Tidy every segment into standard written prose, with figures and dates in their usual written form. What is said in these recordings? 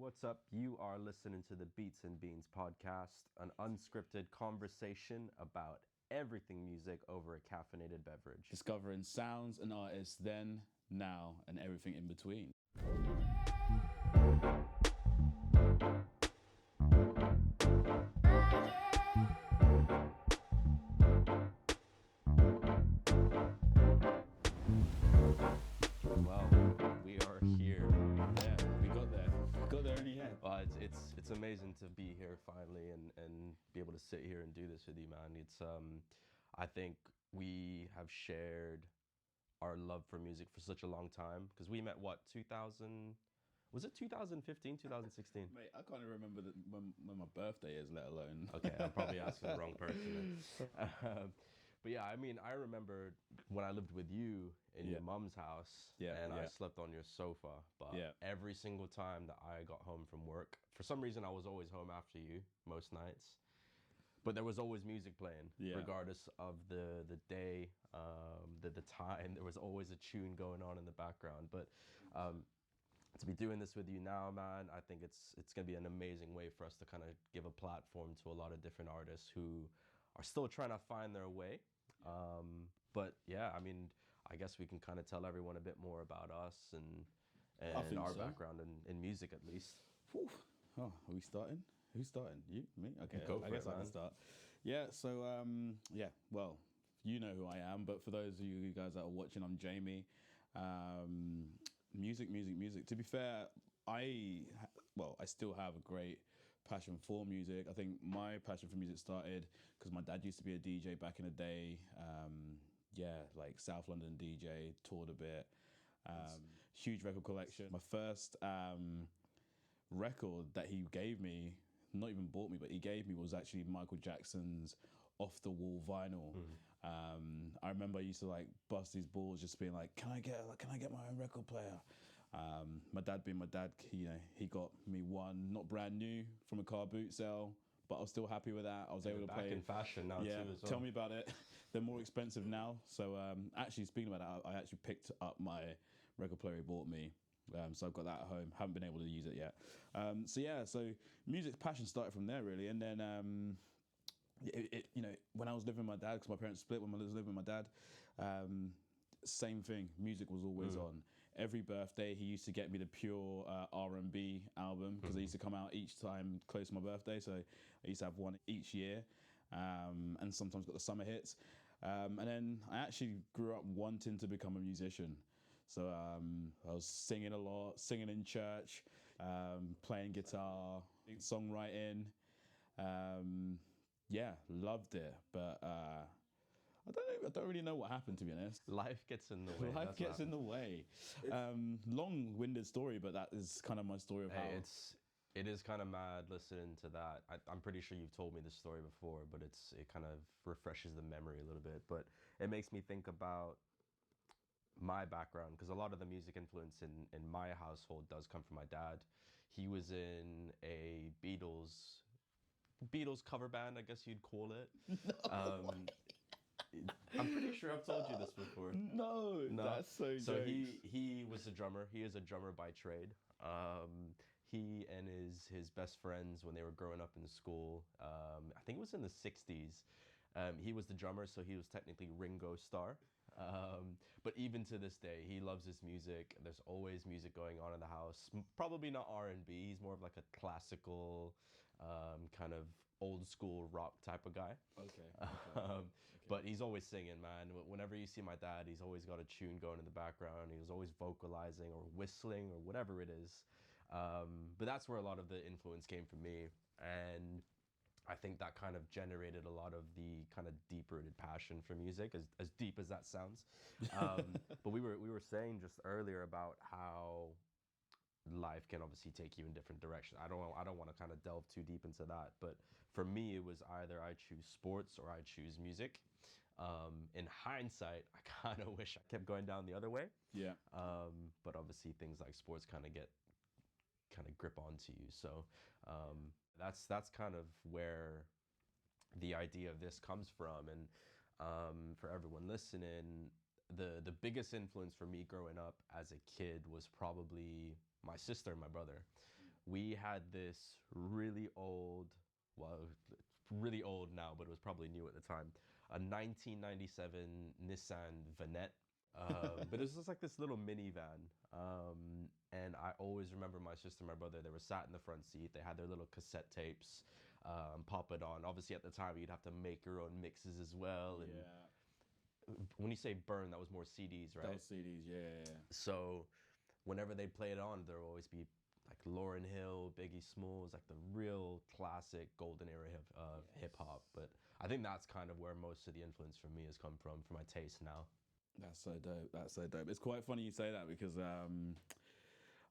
what's up? You are listening to the Beats and Beans podcast, an unscripted conversation about everything music over a caffeinated beverage. Discovering sounds and artists then, now, and everything in between. Well, we are here. Yeah, we got there. Got there in the end. Well, it's amazing to be here finally and be able to sit here and do this with you, man. I think we have shared our love for music for such a long time because we met 2000, was it 2015, 2016? Mate, I can't even remember when my birthday is, let alone. Okay, I'm probably asking the wrong person. But yeah, I mean, I remember when I lived with you in your mom's house and I slept on your sofa. But every single time that I got home from work, for some reason I was always home after you most nights. But there was always music playing, regardless of the day, the time. There was always a tune going on in the background. But to be doing this with you now, man, I think it's gonna be an amazing way for us to kind of give a platform to a lot of different artists who are still trying to find their way. But yeah, I mean, I guess we can kind of tell everyone a bit more about us and our background in music, at least. Whew. Oh, are we starting? Who's starting? You? Me? Okay, Go for I guess it, I can man. start. Yeah, so, well, you know who I am, but for those of you guys that are watching, I'm Jamie. Music. To be fair, I still have a great passion for music. I think my passion for music started because my dad used to be a DJ back in the day. Like South London DJ, toured a bit. Huge record collection. My first record that he gave me, not even bought me, but he gave me, was actually Michael Jackson's Off the Wall vinyl. I remember I used to like bust these balls, just being like, "Can I get my own record player?" My dad being my dad, he got me one, not brand new, from a car boot sale, but I was still happy with that. I was able to play in fashion now too as well. Tell me about it. They're more expensive now. So actually, speaking about that, I actually picked up my record player he bought me. So I've got that at home. Haven't been able to use it yet. So music passion started from there really, and then when I was living with my dad, because my parents split when I was living with my dad. Same thing. Music was always on. Every birthday, he used to get me the pure R&B album because they used to come out each time close to my birthday. So I used to have one each year, and sometimes got the summer hits. And then I actually grew up wanting to become a musician. So I was singing a lot, singing in church, playing guitar, songwriting. Loved it, but I don't really know what happened, to be honest. Life gets in the way. Life gets in the way. Long-winded story, but that is kind of my story of how. It is kind of mad listening to that. I'm pretty sure you've told me this story before, but it kind of refreshes the memory a little bit. But it makes me think about my background, because a lot of the music influence in my household does come from my dad. He was in a Beatles cover band, I guess you'd call it. I'm pretty sure I've told you this before. No, that's so he was a drummer. He is a drummer by trade. He and his best friends, when they were growing up in school, I think it was in the 60s, he was the drummer, so he was technically Ringo Starr. But even to this day, he loves his music. There's always music going on in the house. Probably not R&B. He's more of like a classical, kind of old school rock type of guy. Okay. But he's always singing, man. Whenever you see my dad, he's always got a tune going in the background. He was always vocalizing or whistling or whatever it is. But that's where a lot of the influence came from me. And I think that kind of generated a lot of the kind of deep-rooted passion for music, as deep as that sounds. But we were saying just earlier about how life can obviously take you in different directions. I don't want to kind of delve too deep into that, but for me, it was either I choose sports or I choose music. In hindsight, I kind of wish I kept going down the other way. Yeah. But obviously, things like sports kind of grip onto you. So that's kind of where the idea of this comes from. And for everyone listening, the biggest influence for me growing up as a kid was probably my sister and my brother. we had this really old, well, really old now, but it was probably new at the time, a 1997 Nissan Vanette. But it was just like this little minivan. And I always remember my sister and my brother, they were sat in the front seat. They had their little cassette tapes, pop it on. Obviously, at the time, you'd have to make your own mixes as well. And when you say burn, that was more CDs, right? That was CDs, yeah. So whenever they play it on, there will always be like Lauryn Hill, Biggie Smalls, like the real classic golden era of hip hop. But I think that's kind of where most of the influence from me has come from, for my taste now. That's so dope. That's so dope. It's quite funny you say that because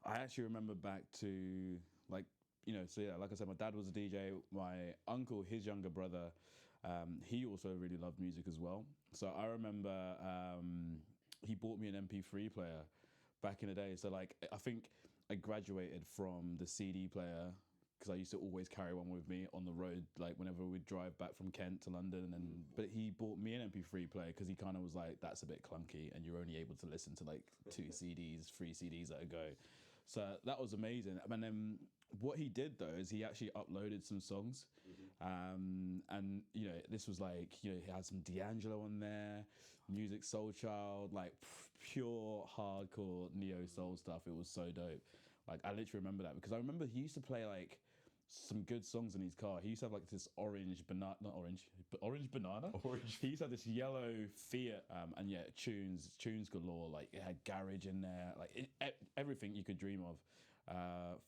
I actually remember back to like, you know, so yeah, like I said, my dad was a DJ. My uncle, his younger brother, he also really loved music as well. So I remember he bought me an MP3 player back in the day. So like, I think I graduated from the CD player because I used to always carry one with me on the road, like whenever we'd drive back from Kent to London. But he bought me an MP3 player because he kind of was like, that's a bit clunky and you're only able to listen to like 2 CDs, 3 CDs at a go. So that was amazing. And then what he did though is he actually uploaded some songs. And, you know, this was like, you know, he had some D'Angelo on there, Music Soul Child, like pure hardcore neo soul stuff. It was so dope. Like I literally remember that because I remember he used to play like some good songs in his car. He used to have like this orange banana, not orange, but orange banana. Orange. He used to have this yellow Fiat, and yeah, tunes galore. Like it had garage in there, like everything you could dream of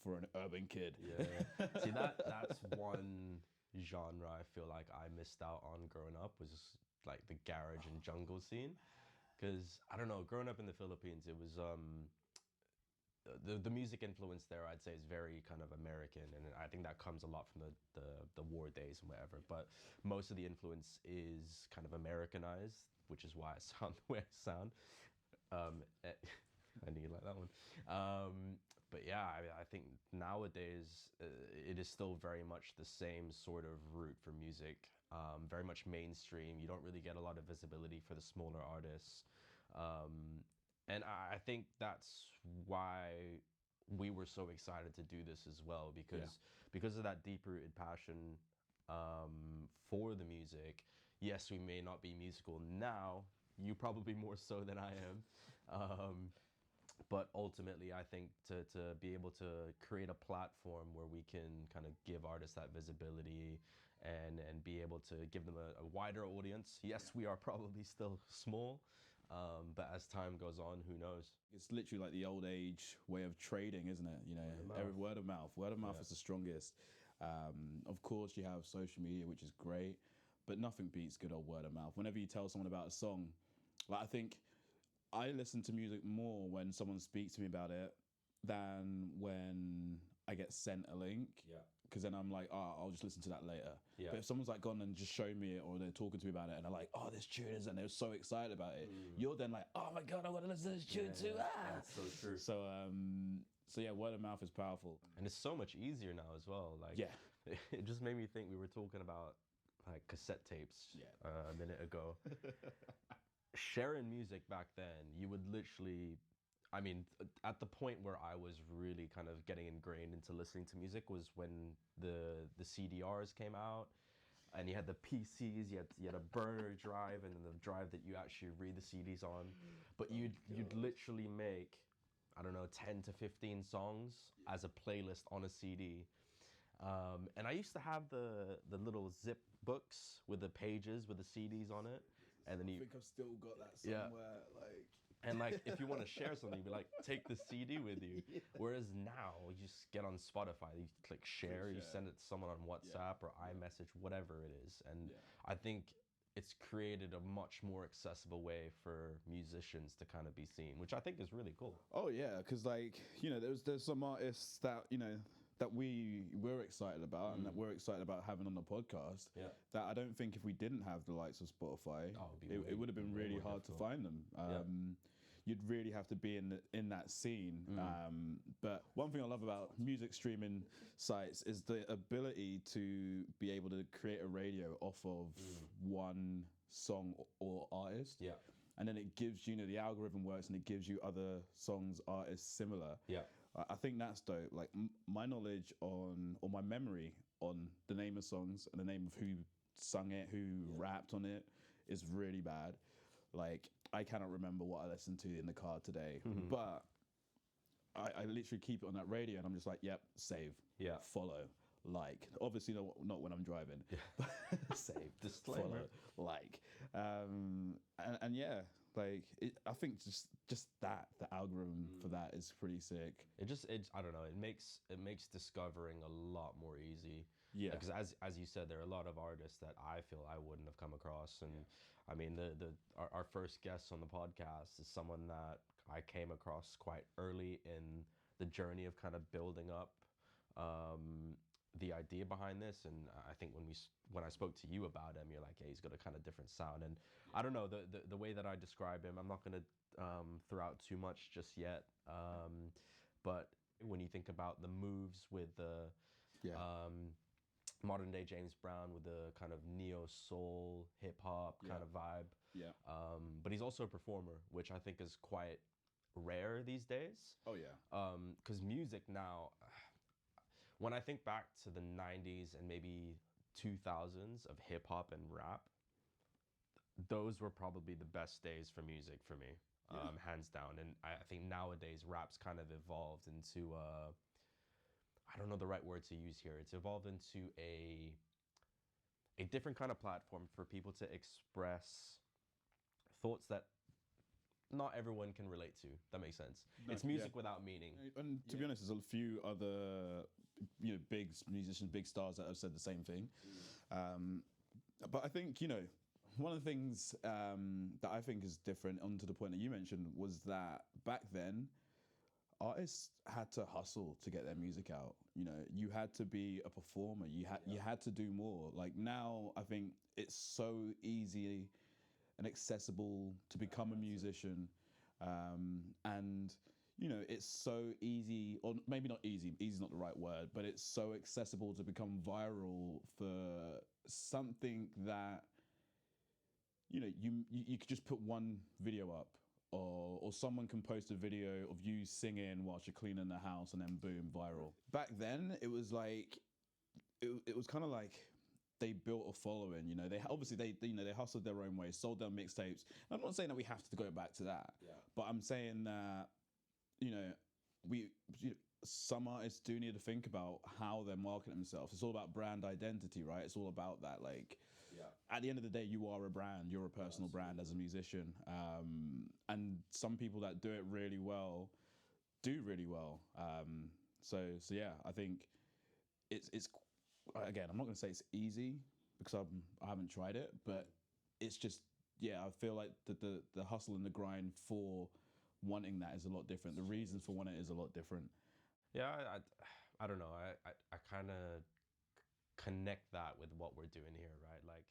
for an urban kid. Yeah. See, that's one genre I feel like I missed out on growing up, was like the garage and jungle scene. Because I don't know, growing up in the Philippines, it was the music influence there, I'd say, is very kind of American, and I think that comes a lot from the war days and whatever. But most of the influence is kind of Americanized, which is why I sound the way I sound. I knew you like that one. But yeah, I think nowadays it is still very much the same sort of route for music. Very much mainstream. You don't really get a lot of visibility for the smaller artists. And I think that's why we were so excited to do this as well, because of that deep-rooted passion for the music. Yes, we may not be musical now. You probably more so than I am. But ultimately, I think to be able to create a platform where we can kind of give artists that visibility and be able to give them a wider audience. Yes, we are probably still small. But as time goes on, who knows? It's literally like the old age way of trading, isn't it? You know, word of mouth. Word of mouth is the strongest. Of course, you have social media, which is great, but nothing beats good old word of mouth. Whenever you tell someone about a song, like I think I listen to music more when someone speaks to me about it than when I get sent a link. Yeah. Because then I'm like, oh, I'll just listen to that later. Yeah. But if someone's like gone and just shown me it, or they're talking to me about it, and they're like, oh, this tune is, and they're so excited about it, you're then like, oh my God, I want to listen to this tune too. Yeah. That's so true. So yeah, word of mouth is powerful. And it's so much easier now as well. Like, it just made me think, we were talking about like cassette tapes a minute ago. Sharing music back then, you would literally, I mean, at the point where I was really kind of getting ingrained into listening to music was when the CDRs came out, and you had the PCs, you had a burner drive, and then the drive that you actually read the CDs on. But you'd literally make, I don't know, 10 to 15 songs as a playlist on a CD. And I used to have the little zip books with the pages with the CDs on it. And then I think I've still got that somewhere. And like, if you want to share something, you'd be like, take the CD with you. Whereas now, you just get on Spotify, you click share, you send it to someone on WhatsApp or iMessage, whatever it is. And I think it's created a much more accessible way for musicians to kind of be seen, which I think is really cool. Oh yeah, because like, you know, there's some artists that, you know, that we're excited about and that we're excited about having on the podcast, that I don't think if we didn't have the likes of Spotify, it would have been really hard to find them. You'd really have to be in that scene. But one thing I love about music streaming sites is the ability to be able to create a radio off of one song or artist. And then it gives, you know, the algorithm works and it gives you other songs, artists similar. I think that's dope. Like my knowledge on, or my memory on the name of songs and the name of who sung it, who rapped on it, is really bad. Like I cannot remember what I listened to in the car today, but I literally keep it on that radio and I'm just like, yep, save, follow, like. Obviously not when I'm driving, but save, disclaimer, follow, like. And yeah, like I think just that the algorithm for that is pretty sick. It I don't know. It makes discovering a lot more easy. Yeah, because as you said, there are a lot of artists that I feel I wouldn't have come across, and I mean our first guest on the podcast is someone that I came across quite early in the journey of kind of building up the idea behind this, and I think when I spoke to you about him, you're like, hey, he's got a kind of different sound, and I don't know the way that I describe him. I'm not gonna throw out too much just yet, but when you think about the moves with the modern day James Brown with the kind of neo soul hip hop kind of vibe. Yeah. But he's also a performer, which I think is quite rare these days. Oh yeah. Because music now, when I think back to the 90s and maybe 2000s of hip hop and rap, those were probably the best days for music for me, hands down. And I think nowadays rap's kind of evolved into I don't know the right word to use here. It's evolved into a different kind of platform for people to express thoughts that not everyone can relate to. That makes sense. No, it's music without meaning. And to be honest, there's a few other big musicians, big stars that have said the same thing. But I think, one of the things that I think is different, on to the point that you mentioned, was that back then, artists had to hustle to get their music out. You had to be a performer. You had to do more. Like now, I think it's so easy and accessible to become a musician, and it's so easy, or maybe not easy. Easy is not the right word, but it's so accessible to become viral for something that you could just put one video up. Or someone can post a video of you singing whilst you're cleaning the house, and then boom, viral. Back then, it was like, it was kind of like they built a following. They obviously they hustled their own way, sold their mixtapes. I'm not saying that we have to go back to that, but I'm saying that some artists do need to think about how they're marketing themselves. It's all about brand identity, right? It's all about that, like. At the end of the day, you are a brand. You're a personal brand as a musician. And some people that do it really well, do really well. So yeah, I think it's again, I'm not going to say it's easy because I haven't tried it, but it's just, I feel like the hustle and the grind for wanting that is a lot different. The reasons for wanting it is a lot different. Yeah, I don't know. I kind of connect that with what we're doing here, right? Like,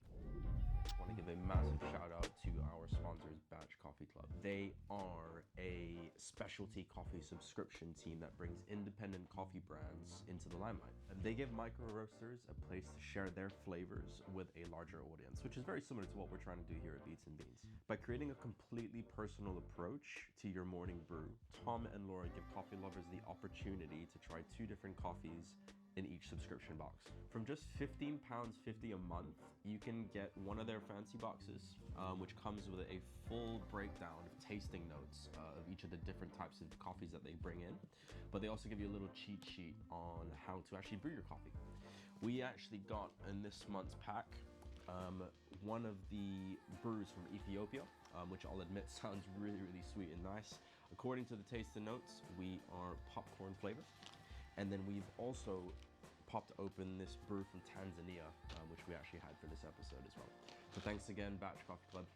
I want to give a massive shout out to our sponsors, Batch Coffee Club. They are a specialty coffee subscription team that brings independent coffee brands into the limelight. And they give micro roasters a place to share their flavors with a larger audience, which is very similar to what we're trying to do here at Beats and Beans. By creating a completely personal approach to your morning brew, Tom and Laura give coffee lovers the opportunity to try 2 different coffees in each subscription box. From just £15.50 a month, you can get one of their fancy boxes, which comes with a full breakdown of tasting notes of each of the different types of coffees that they bring in. But they also give you a little cheat sheet on how to actually brew your coffee. We actually got in this month's pack one of the brews from Ethiopia, which I'll admit sounds really, really sweet and nice. According to the tasting notes, we are popcorn flavor. And then we've also popped open this brew from Tanzania, which we actually had for this episode as well. So thanks again, Batch Coffee Club.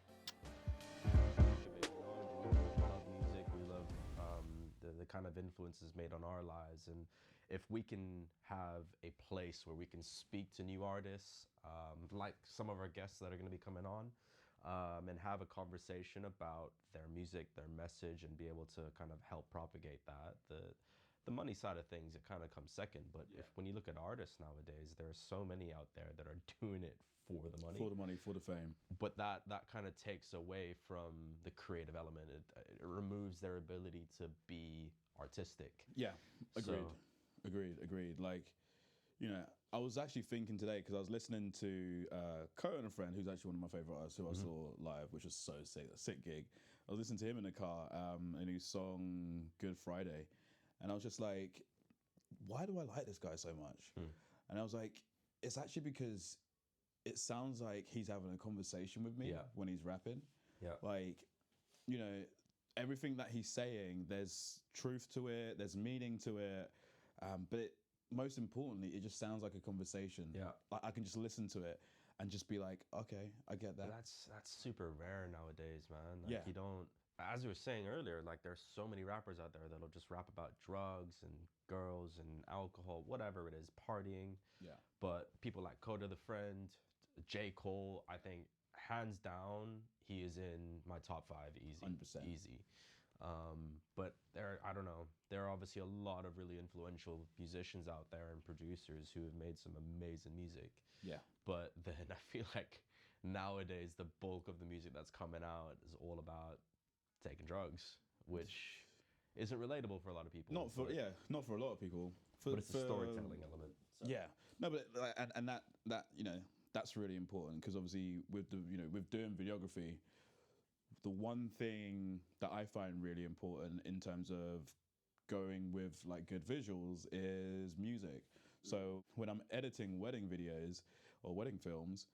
We love music. We love the kind of influences made on our lives. And if we can have a place where we can speak to new artists, like some of our guests that are going to be coming on, and have a conversation about their music, their message, and be able to kind of help propagate that, the money side of things, it kind of comes second. But when you look at artists nowadays, there are so many out there that are doing it for the money. For the money, for the fame. But that kind of takes away from the creative element. It removes their ability to be artistic. Yeah, agreed. Like, I was actually thinking today, because I was listening to Cohen, a friend who's actually one of my favorite artists who I saw live, which was so sick, a sick gig. I was listening to him in the car, and he song Good Friday, and I was just like, why do I like this guy so much? And I was like, it's actually because it sounds like he's having a conversation with me when he's rapping. Yeah. Like, everything that he's saying, there's truth to it, there's meaning to it, but most importantly, it just sounds like a conversation. Yeah. Like, I can just listen to it and just be like, okay, I get that. That's super rare nowadays, man. Like, yeah. You don't, as we were saying earlier, like, there's so many rappers out there that'll just rap about drugs and girls and alcohol, whatever it is, partying. Yeah. But people like Coda the Friend, J. Cole, I think hands down, he is in my top 5 easy. 100%. Easy. But I don't know, there are obviously a lot of really influential musicians out there and producers who have made some amazing music. Yeah. But then I feel like nowadays the bulk of the music that's coming out is all about taking drugs, which isn't relatable for a lot of people. Not for a lot of people. But it's a storytelling element. So. Yeah. No, but and that that's really important, because obviously with with doing videography, the one thing that I find really important in terms of going with like good visuals is music. So when I'm editing wedding videos or wedding films,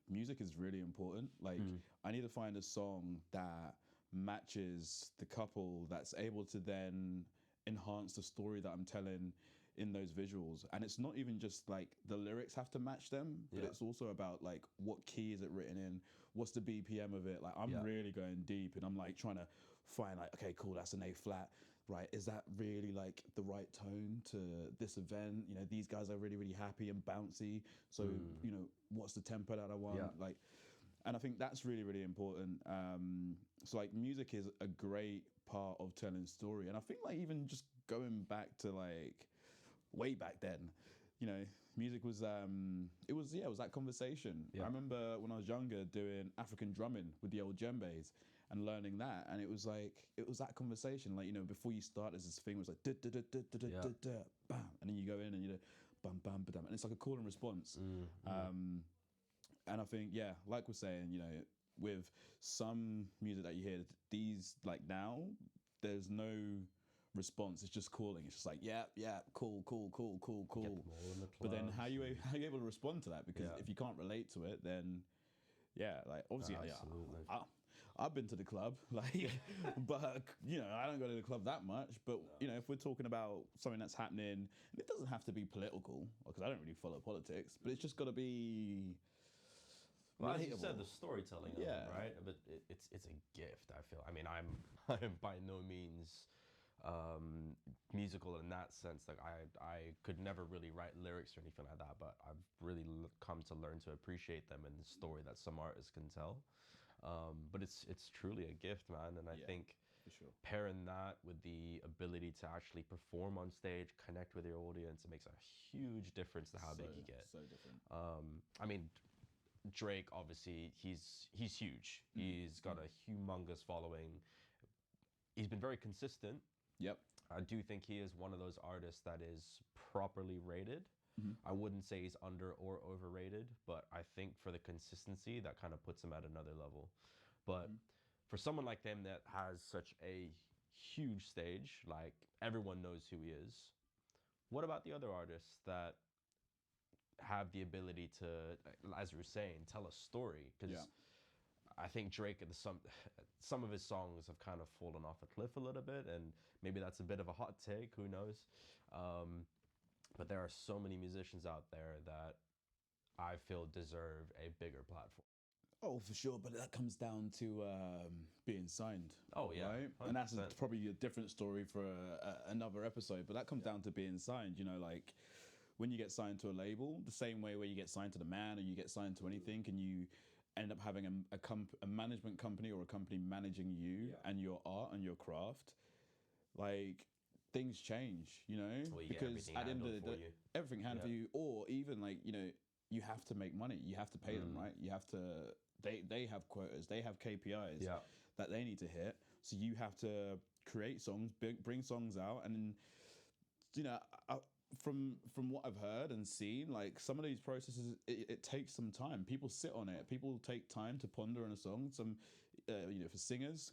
music is really important. Like, I need to find a song that matches the couple, that's able to then enhance the story that I'm telling in those visuals. And it's not even just like the lyrics have to match them, but it's also about like, what key is it written in, what's the BPM of it. Like, I'm really going deep, and I'm like trying to find like, okay, cool, that's an A flat, right? Is that really like the right tone to this event? These guys are really, really happy and bouncy, so what's the tempo that I want? Like, and I think that's really, really important. So like, music is a great part of telling story. And I think like, even just going back to like way back then, music was it was that conversation. I remember when I was younger doing African drumming with the old djembes and learning that, and it was that conversation. Like, before you start, there's this thing where it's like da da da da da da da bam, and then you go in and bam bam bam, and it's like a call and response. And I think, like we're saying, with some music that you hear these, like, now, there's no response. It's just calling. It's just like, cool. But then how you able to respond to that? Because if you can't relate to it, then like, obviously, I've been to the club, like, but I don't go to the club that much. But if we're talking about something that's happening, and it doesn't have to be political, because I don't really follow politics, but it's just got to be. Well, as you said, the storytelling element, right? But it's a gift, I feel. I mean, I'm by no means musical in that sense. Like, I could never really write lyrics or anything like that, but I've really come to learn to appreciate them and the story that some artists can tell. But it's truly a gift, man. And I think pairing that with the ability to actually perform on stage, connect with your audience, it makes a huge difference to how big you get. So different. I mean, Drake, obviously, he's huge. He's got a humongous following. He's been very consistent. Yep. I do think he is one of those artists that is properly rated. I wouldn't say he's under or overrated, but I think for the consistency, that kind of puts him at another level. But for someone like him that has such a huge stage, like, everyone knows who he is, what about the other artists that have the ability to, as you were saying, tell a story? Because I think Drake, some of his songs have kind of fallen off a cliff a little bit, and maybe that's a bit of a hot take, who knows? But there are so many musicians out there that I feel deserve a bigger platform. Oh, for sure, but that comes down to being signed. Oh, yeah. Right? And that's probably a different story for another episode, but that comes down to being signed. Like, when you get signed to a label, the same way where you get signed to The Man or you get signed to anything, and you end up having a management company or a company managing you and your art and your craft, like, things change, because at the end of the day, everything handled for you. Or even like, you have to make money, you have to pay them, right? You have to, they have quotas, they have KPIs that they need to hit. So you have to create songs, bring songs out, and you know, from what I've heard and seen, like some of these processes, it takes some time. People sit on it. People take time to ponder on a song. Some, you know, for singers,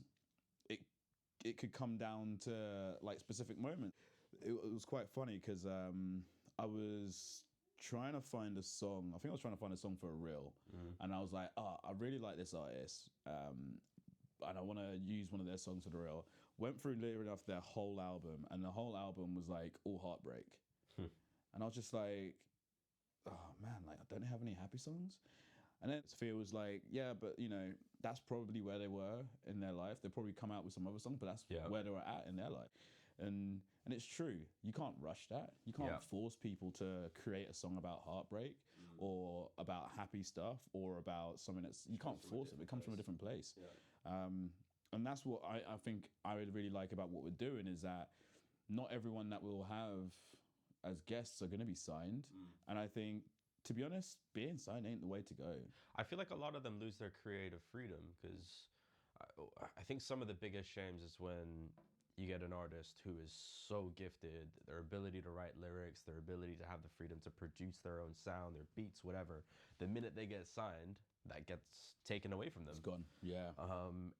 it could come down to like specific moments. It was quite funny because I was trying to find a song. I think I was trying to find a song for a reel, and I was like, I really like this artist, and I want to use one of their songs for the reel. Went through literally enough their whole album, and the whole album was like all heartbreak. And I was just like, oh man, like I don't have any happy songs. And then Sophia was like, yeah, but you know, that's probably where they were in their life. They'll probably come out with some other song, but that's where they were at in their life. And it's true. You can't rush that. You can't force people to create a song about heartbreak or about happy stuff or about something that's, you can't force it. It comes from a different place. And that's what I think I would really like about what we're doing, is that not everyone that we'll have as guests are going to be signed. And I think, to be honest, being signed ain't the way to go. I feel like a lot of them lose their creative freedom, because I think some of the biggest shames is when you get an artist who is so gifted, their ability to write lyrics, their ability to have the freedom to produce their own sound, their beats, whatever. The minute they get signed, that gets taken away from them. It's gone, yeah.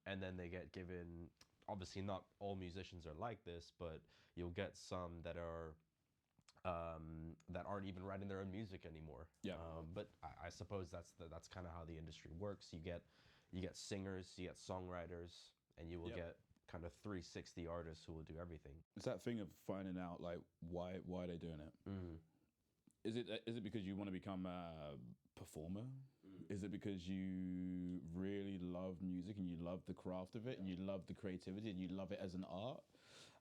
And then they get given, obviously not all musicians are like this, but you'll get some that are that aren't even writing their own music anymore. But I suppose that's kind of how the industry works. You get singers, you get songwriters, and you will get kind of 360 artists who will do everything. It's that thing of finding out like why they're doing it. Is it because you want to become a performer? Is it because you really love music and you love the craft of it and you love the creativity and you love it as an art?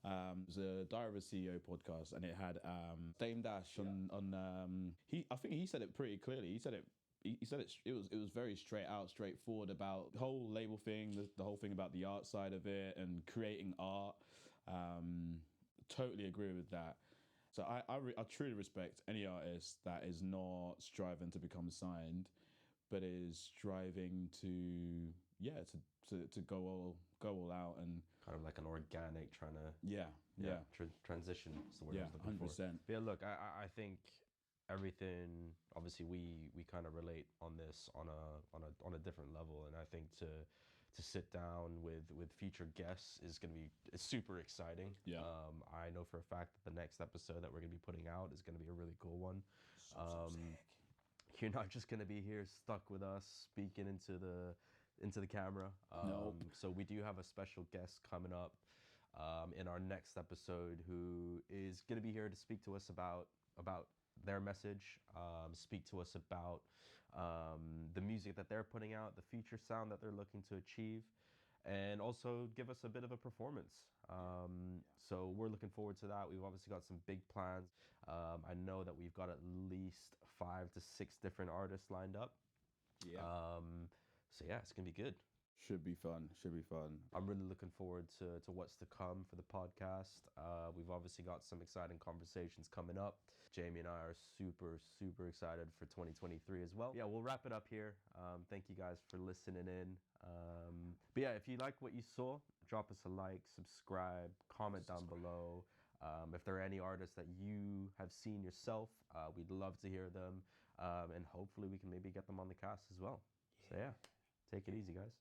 It was a Diary of a CEO podcast, and it had Dame Dash on. I think he said it pretty clearly. He said it. It was very straightforward about the whole label thing, the whole thing about the art side of it and creating art. Totally agree with that. So I truly respect any artist that is not striving to become signed, but is striving to go all out and kind of like an organic trying to transition is the word I was looking 100%. for. Yeah, look, I think everything, obviously we kind of relate on this on a different level, and I think to sit down with future guests is going to be super exciting. I know for a fact that the next episode that we're going to be putting out is going to be a really cool one. You're not just going to be here stuck with us speaking into the camera. So we do have a special guest coming up in our next episode who is going to be here to speak to us about their message, speak to us about the music that they're putting out, the future sound that they're looking to achieve, and also give us a bit of a performance. So we're looking forward to that. We've obviously got some big plans. I know that we've got at least 5 to 6 different artists lined up. So yeah, it's gonna be good. Should be fun. I'm really looking forward to what's to come for the podcast. We've obviously got some exciting conversations coming up. Jamie and I are super, super excited for 2023 as well. Yeah, we'll wrap it up here. Thank you guys for listening in. But yeah, if you like what you saw, drop us a like, subscribe, comment down below. If there are any artists that you have seen yourself, we'd love to hear them. And hopefully we can maybe get them on the cast as well. So yeah, take it easy, guys.